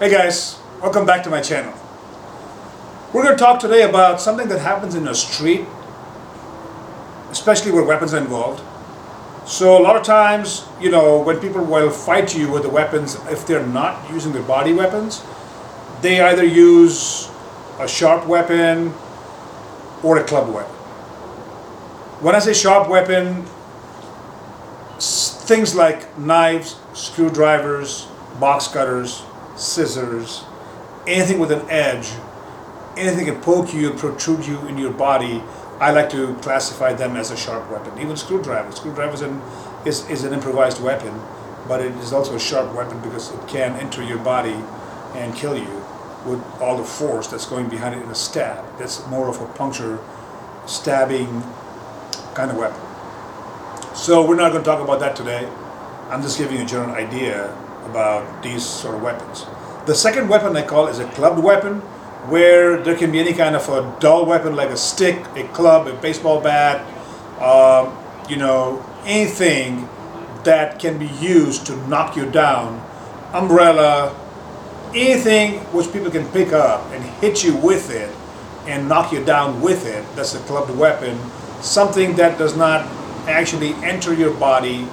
Hey guys, welcome back to my channel. We're going to talk today about something that happens in the street, especially where weapons are involved. So a lot of times, when people will fight you with the weapons, if they're not using their body weapons, they either use a sharp weapon or a club weapon. When I say sharp weapon, things like knives, screwdrivers, box cutters, scissors, anything with an edge, anything that poke you and protrude you in your body, I like to classify them as a sharp weapon. Even screwdrivers. Screwdrivers is an improvised weapon, but it is also a sharp weapon because it can enter your body and kill you with all the force that's going behind it in a stab. That's more of a puncture, stabbing kind of weapon. So we're not going to talk about that today. I'm just giving you a general idea about these sort of weapons. The second weapon I call is a clubbed weapon, where there can be any kind of a dull weapon like a stick, a club, a baseball bat, anything that can be used to knock you down, umbrella, anything which people can pick up and hit you with it and knock you down with it. That's a clubbed weapon. Something that does not actually enter your body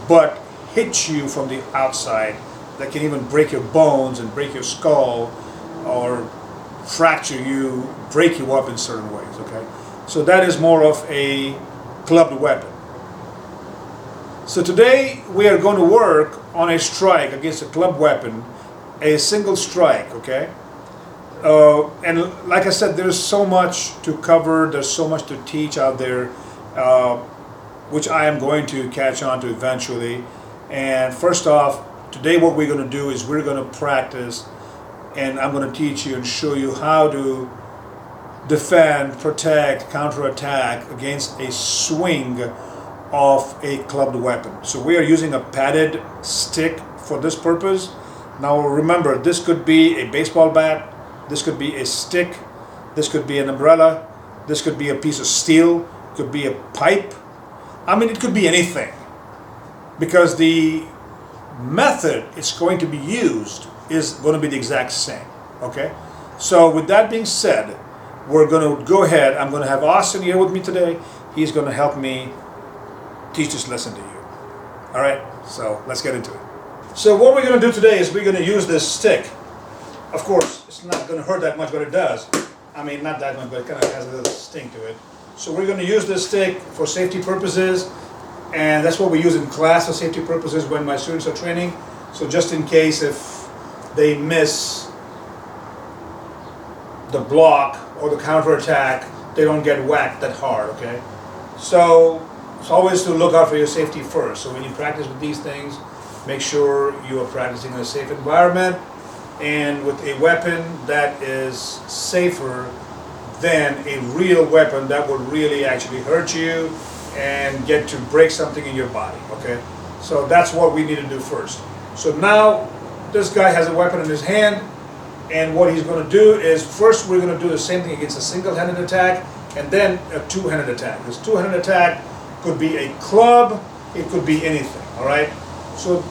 but hit you from the outside, that can even break your bones and break your skull or fracture you, break you up in certain ways, okay? So that is more of a clubbed weapon. So today we are going to work on a strike against a clubbed weapon, a single strike, okay? And like I said, there's so much to cover, there's so much to teach out there, which I am going to catch on to eventually. And first off, today what we're going to do is we're going to practice, and I'm going to teach you and show you how to defend, protect, counterattack against a swing of a clubbed weapon. So we are using a padded stick for this purpose. Now remember, this could be a baseball bat, this could be a stick, this could be an umbrella, this could be a piece of steel, it could be a pipe. I mean, it could be anything, because the method it's going to be used is going to be the exact same, okay? So with that being said, we're going to go ahead. I'm going to have Austin here with me today. He's going to help me teach this lesson to you. All right, so let's get into it. So what we're going to do today is we're going to use this stick. Of course, it's not going to hurt that much, but it does. I mean, not that much, but it kind of has a little sting to it. So we're going to use this stick for safety purposes, and that's what we use in class for safety purposes when my students are training. So just in case if they miss the block or the counterattack, they don't get whacked that hard, okay? So it's always to look out for your safety first. So when you practice with these things, make sure you are practicing in a safe environment and with a weapon that is safer than a real weapon that would really actually hurt you and get to break something in your body, okay? So that's what we need to do first. So now this guy has a weapon in his hand, and what he's going to do is first we're going to do the same thing against a single-handed attack and then a two-handed attack. This two-handed attack could be a club, it could be anything, all right? So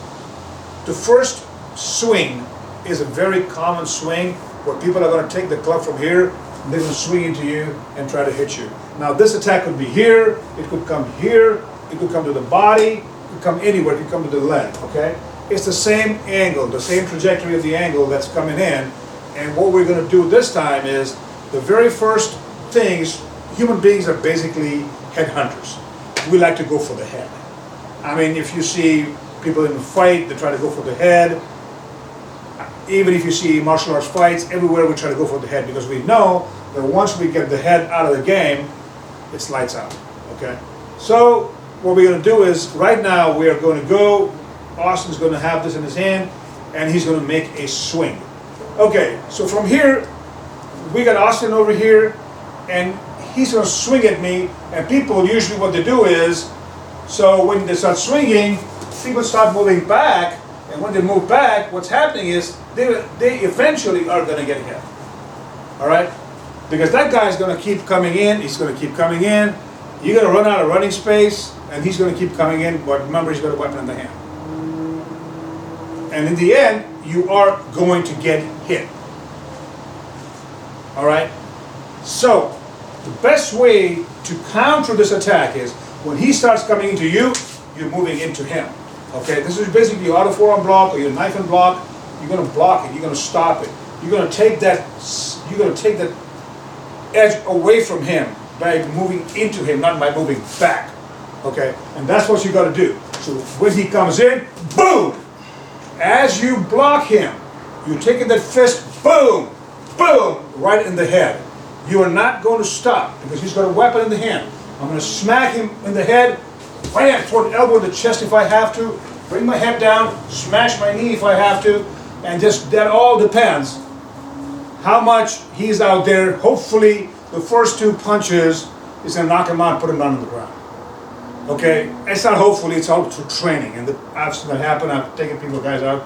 the first swing is a very common swing where people are going to take the club from here, and they're going to swing into you and try to hit you. Now this attack could be here, it could come here, it could come to the body, it could come anywhere, it could come to the leg, okay? It's the same angle, the same trajectory of the angle that's coming in. And what we're going to do this time is, the very first things, human beings are basically headhunters. We like to go for the head. I mean, if you see people in a fight, they try to go for the head. Even if you see martial arts fights, everywhere we try to go for the head, because we know that once we get the head out of the game, it's lights out, okay? So what we're going to do is, right now we are going to go, Austin's going to have this in his hand, and he's going to make a swing. Okay, so from here, we got Austin over here, and he's going to swing at me, and people usually what they do is, so when they start swinging, people start moving back, and when they move back, what's happening is they eventually are going to get hit. All right? Because that guy is going to keep coming in, he's going to keep coming in, you're going to run out of running space, and he's going to keep coming in, but remember, he's got a weapon in the hand. And in the end, you are going to get hit. All right? So, the best way to counter this attack is when he starts coming into you, you're moving into him. Okay? This is basically your auto forearm block or your knife and block. You're going to block it. You're going to stop it. You're going to take that. You're going to take that edge away from him by moving into him, not by moving back. Okay? And that's what you got to do. So when he comes in, boom! As you block him, you're taking that fist, boom, boom, right in the head. You are not going to stop because he's got a weapon in the hand. I'm going to smack him in the head, bam, throw an elbow in the chest if I have to, bring my head down, smash my knee if I have to, and just that all depends how much he's out there. Hopefully, the first 2 punches is going to knock him out and put him down on the ground. Okay, it's not hopefully, it's all through training, and I've seen that happen. I've taken guys out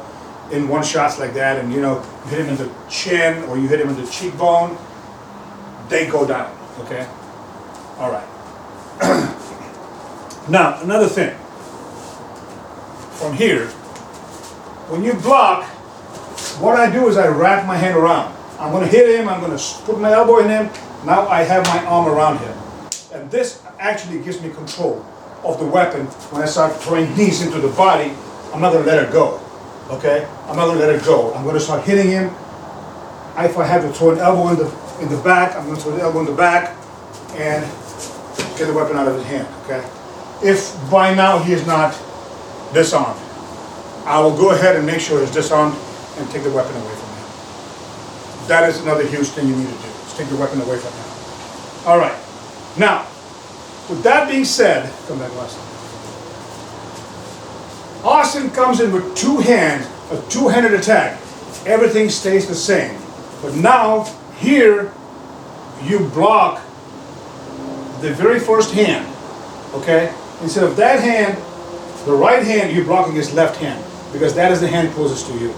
in one shots like that, and you know, you hit him in the chin or you hit him in the cheekbone, they go down. Okay, all right. Now another thing. From here, when you block, what I do is I wrap my hand around. I'm going to hit him. I'm going to put my elbow in him. Now I have my arm around him, and this actually gives me control of the weapon. When I start throwing knees into the body, I'm not going to let it go. Okay? I'm not going to let it go. I'm going to start hitting him. If I have to throw an elbow in the back, I'm going to throw the elbow in the back and get the weapon out of his hand. Okay? If by now he is not disarmed, I will go ahead and make sure he's disarmed and take the weapon away from him. That is another huge thing you need to do. Is take the weapon away from him. All right. Now, with that being said, come back last time. Austin comes in with 2 hands, a two-handed attack. Everything stays the same. But now, here, you block the very first hand. Okay? Instead of that hand, the right hand, you're blocking his left hand. Because that is the hand closest to you.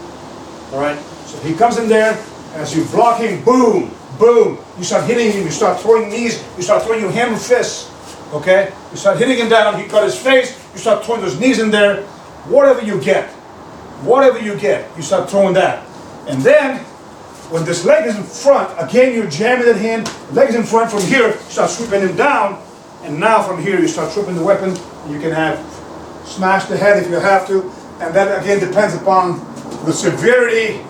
Alright? So he comes in there, as you block him, boom, boom. You start hitting him, you start throwing knees, you start throwing your hammer fists. Okay? You start hitting him down, he cut his face, you start throwing those knees in there. Whatever you get, you start throwing that. And then, when this leg is in front, again you're jamming that hand, the leg is in front from here, you start sweeping him down, and now from here you start tripping the weapon, you can have smash the head if you have to, and that again depends upon the severity,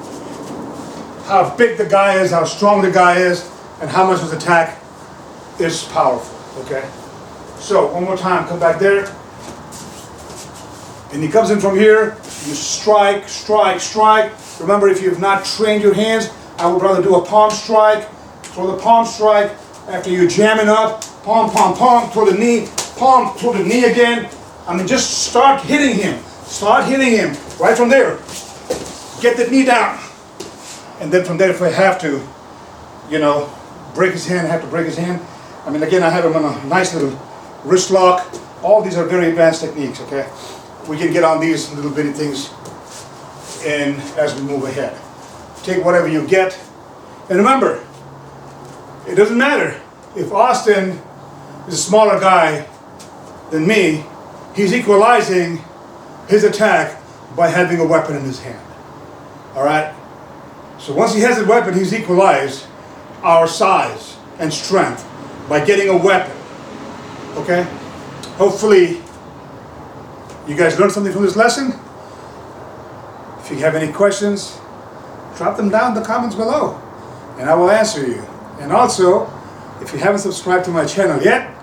how big the guy is, how strong the guy is, and how much his attack is powerful, okay? So, one more time, come back there. And he comes in from here, you strike, strike, strike. Remember, if you have not trained your hands, I would rather do a palm strike, throw the palm strike, after you jam it up, palm, palm, palm, throw the knee, palm, throw the knee again. I mean, just start hitting him right from there. Get the knee down. And then from there, if I have to, you know, break his hand, I have to break his hand. I mean, again, I have him on a nice little wrist lock. All these are very advanced techniques, okay? We can get on these little bitty things and as we move ahead. Take whatever you get. And remember, it doesn't matter if Austin is a smaller guy than me, he's equalizing his attack by having a weapon in his hand. Alright? So once he has a weapon, he's equalized our size and strength by getting a weapon. Okay? Hopefully, you guys learned something from this lesson. If you have any questions, drop them down in the comments below, and I will answer you. And also, if you haven't subscribed to my channel yet,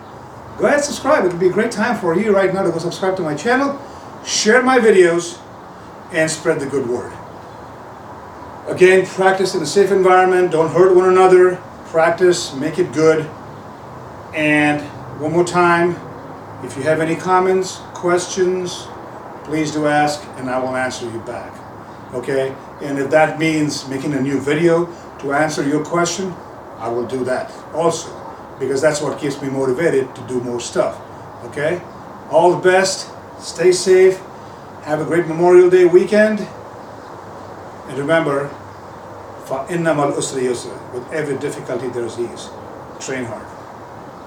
go ahead and subscribe. It would be a great time for you right now to go subscribe to my channel, share my videos, and spread the good word. Again, practice in a safe environment. Don't hurt one another. Practice, make it good. And one more time, if you have any comments, questions, please do ask and I will answer you back. Okay? And if that means making a new video to answer your question, I will do that also, because that's what keeps me motivated to do more stuff. Okay? All the best. Stay safe. Have a great Memorial Day weekend. And remember, فَإِنَّمَا الْأُسْرِ يُسْرًا. With every difficulty there is ease. Train hard.